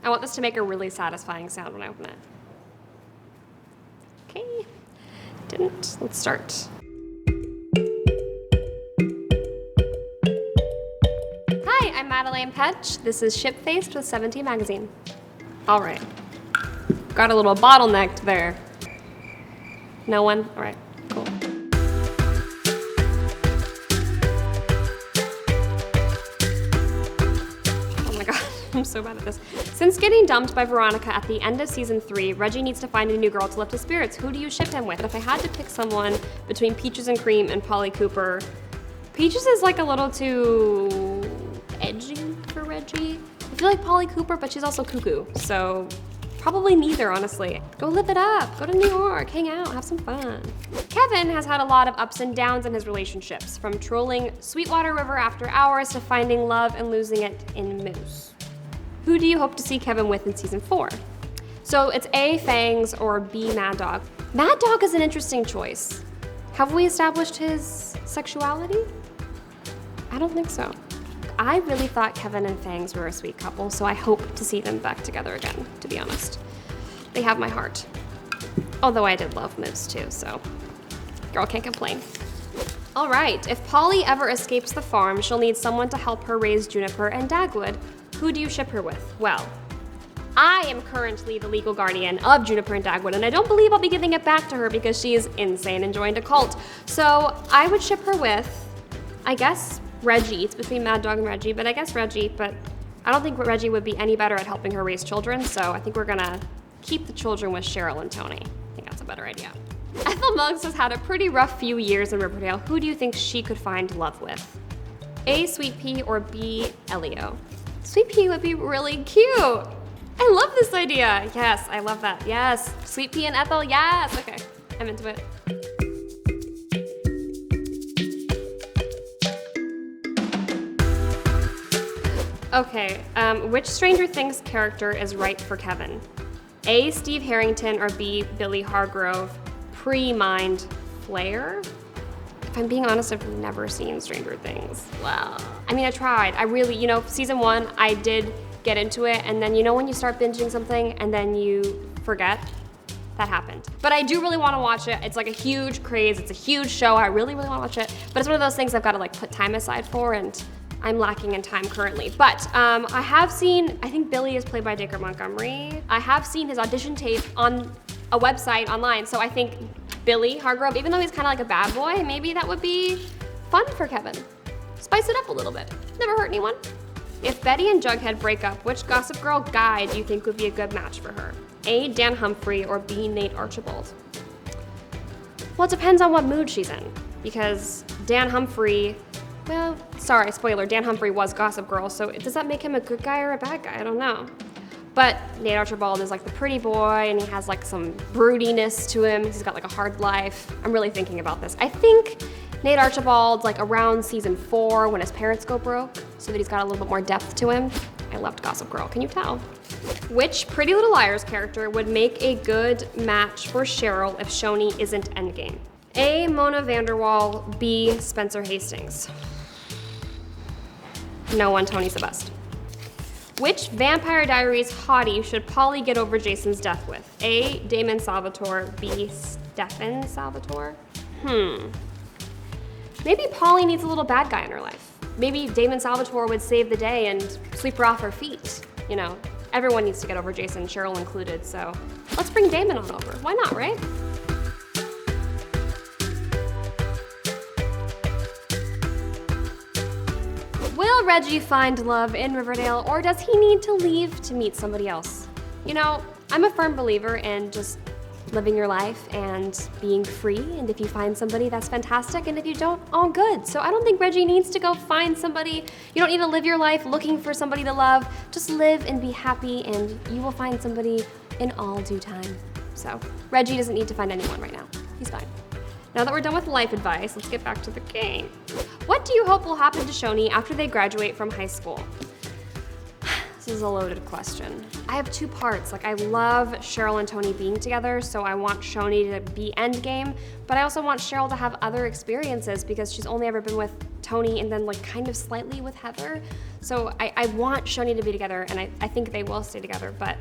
I want this to make a really satisfying sound when I open it. Okay, didn't. Let's start. Hi, I'm Madelaine Petsch. This is Ship-Faced with 17 Magazine. All right, got a little bottlenecked there. No one? All right, cool. I'm so bad at this. Since getting dumped by Veronica at the end of season 3, Reggie needs to find a new girl to lift his spirits. Who do you ship him with? If I had to pick someone between Peaches and Cream and Polly Cooper, Peaches is like a little too edgy for Reggie. I feel like Polly Cooper, but she's also cuckoo, so probably neither, honestly. Go live it up, go to New York, hang out, have some fun. Kevin has had a lot of ups and downs in his relationships, from trolling Sweetwater River after hours to finding love and losing it in Moose. Who do you hope to see Kevin with in season 4? So it's A, Fangs, or B, Mad Dog. Mad Dog is an interesting choice. Have we established his sexuality? I don't think so. I really thought Kevin and Fangs were a sweet couple, so I hope to see them back together again, to be honest. They have my heart. Although I did love Moose too, so girl can't complain. All right, if Polly ever escapes the farm, she'll need someone to help her raise Juniper and Dagwood. Who do you ship her with? Well, I am currently the legal guardian of Juniper and Dagwood, and I don't believe I'll be giving it back to her because she is insane and joined a cult. So I would ship her with, I guess, Reggie. It's between Mad Dog and Reggie, but I guess Reggie, but I don't think Reggie would be any better at helping her raise children, so I think we're gonna keep the children with Cheryl and Toni. I think that's a better idea. Ethel Muggs has had a pretty rough few years in Riverdale. Who do you think she could find love with? A, Sweet Pea, or B, Elio? Sweet Pea would be really cute. I love this idea. Yes, I love that. Yes, Sweet Pea and Ethel, yes. Okay, I'm into it. Okay, which Stranger Things character is right for Kevin? A, Steve Harrington, or B, Billy Hargrove, pre-Mind Flayer? If I'm being honest, I've never seen Stranger Things. Wow. I mean, I tried. I really, season 1, I did get into it, and then when you start binging something and then you forget? That happened. But I do really want to watch it. It's like a huge craze. It's a huge show. I really, really want to watch it. But it's one of those things I've got to put time aside for, and I'm lacking in time currently. But I have seen, I think Billy is played by Dacre Montgomery. I have seen his audition tape on a website online, so I think Billy Hargrove, even though he's kind of like a bad boy, maybe that would be fun for Kevin. Spice it up a little bit. Never hurt anyone. If Betty and Jughead break up, which Gossip Girl guy do you think would be a good match for her? A, Dan Humphrey, or B, Nate Archibald? Well, it depends on what mood she's in, because Dan Humphrey, well, sorry, spoiler, Dan Humphrey was Gossip Girl, so does that make him a good guy or a bad guy? I don't know. But Nate Archibald is like the pretty boy, and he has like some broodiness to him. He's got like a hard life. I'm really thinking about this. I think Nate Archibald's like around season 4 when his parents go broke, so that he's got a little bit more depth to him. I loved Gossip Girl, can you tell? Which Pretty Little Liars character would make a good match for Cheryl if Choni isn't Endgame? A, Mona Vanderwaal, B, Spencer Hastings. No one, Tony's the best. Which Vampire Diaries hottie should Polly get over Jason's death with? A, Damon Salvatore, B, Stefan Salvatore? Maybe Polly needs a little bad guy in her life. Maybe Damon Salvatore would save the day and sweep her off her feet. Everyone needs to get over Jason, Cheryl included, so let's bring Damon on over. Why not, right? Will Reggie find love in Riverdale, or does he need to leave to meet somebody else? I'm a firm believer in just living your life and being free, and if you find somebody, that's fantastic, and if you don't, all good. So I don't think Reggie needs to go find somebody. You don't need to live your life looking for somebody to love. Just live and be happy, and you will find somebody in all due time. So Reggie doesn't need to find anyone right now. He's fine. Now that we're done with life advice, let's get back to the game. What do you hope will happen to Choni after they graduate from high school? This is a loaded question. I have 2 parts. I love Cheryl and Toni being together, so I want Choni to be endgame, but I also want Cheryl to have other experiences because she's only ever been with Toni and then kind of slightly with Heather. So I want Choni to be together, and I think they will stay together, but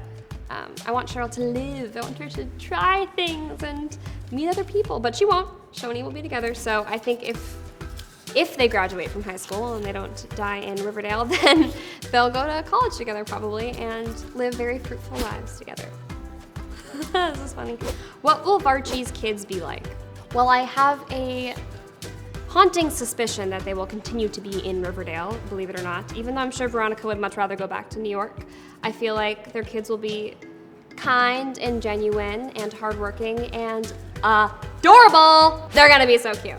I want Cheryl to live. I want her to try things and meet other people, but she won't. Choni will be together, so I think if they graduate from high school and they don't die in Riverdale, then they'll go to college together probably and live very fruitful lives together. This is funny. What will Varchie's kids be like? Well, I have a haunting suspicion that they will continue to be in Riverdale, believe it or not. Even though I'm sure Veronica would much rather go back to New York, I feel like their kids will be kind and genuine and hardworking and adorable. They're gonna be so cute.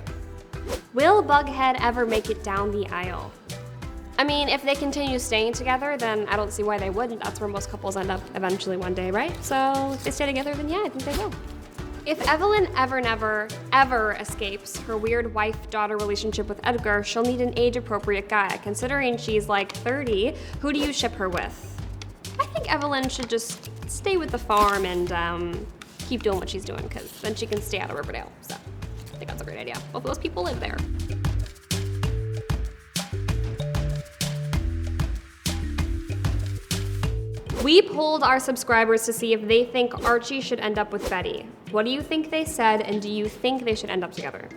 Will Bughead ever make it down the aisle? I mean, if they continue staying together, then I don't see why they wouldn't. That's where most couples end up eventually one day, right? So if they stay together, then yeah, I think they will. If Evelyn Evernever ever escapes her weird wife-daughter relationship with Edgar, she'll need an age-appropriate guy. Considering she's like 30, who do you ship her with? I think Evelyn should just stay with the farm and keep doing what she's doing, because then she can stay out of Riverdale. So I think that's a great idea. Both of those people live there. We polled our subscribers to see if they think Archie should end up with Betty. What do you think they said, and do you think they should end up together?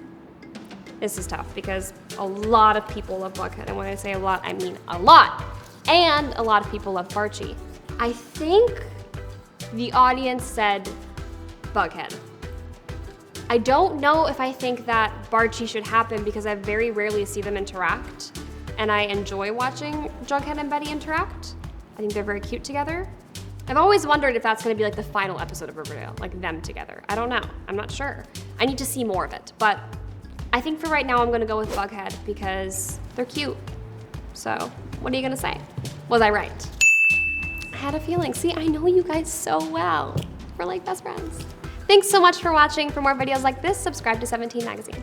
This is tough because a lot of people love Bughead, and when I say a lot, I mean a lot. And a lot of people love Varchie. I think the audience said Bughead. I don't know if I think that Varchie should happen because I very rarely see them interact, and I enjoy watching Jughead and Betty interact. I think they're very cute together. I've always wondered if that's gonna be like the final episode of Riverdale, like them together. I don't know, I'm not sure. I need to see more of it, but I think for right now I'm gonna go with Bughead because they're cute. So, what are you gonna say? Was I right? I had a feeling. See, I know you guys so well. We're like best friends. Thanks so much for watching. For more videos like this, subscribe to 17 Magazine.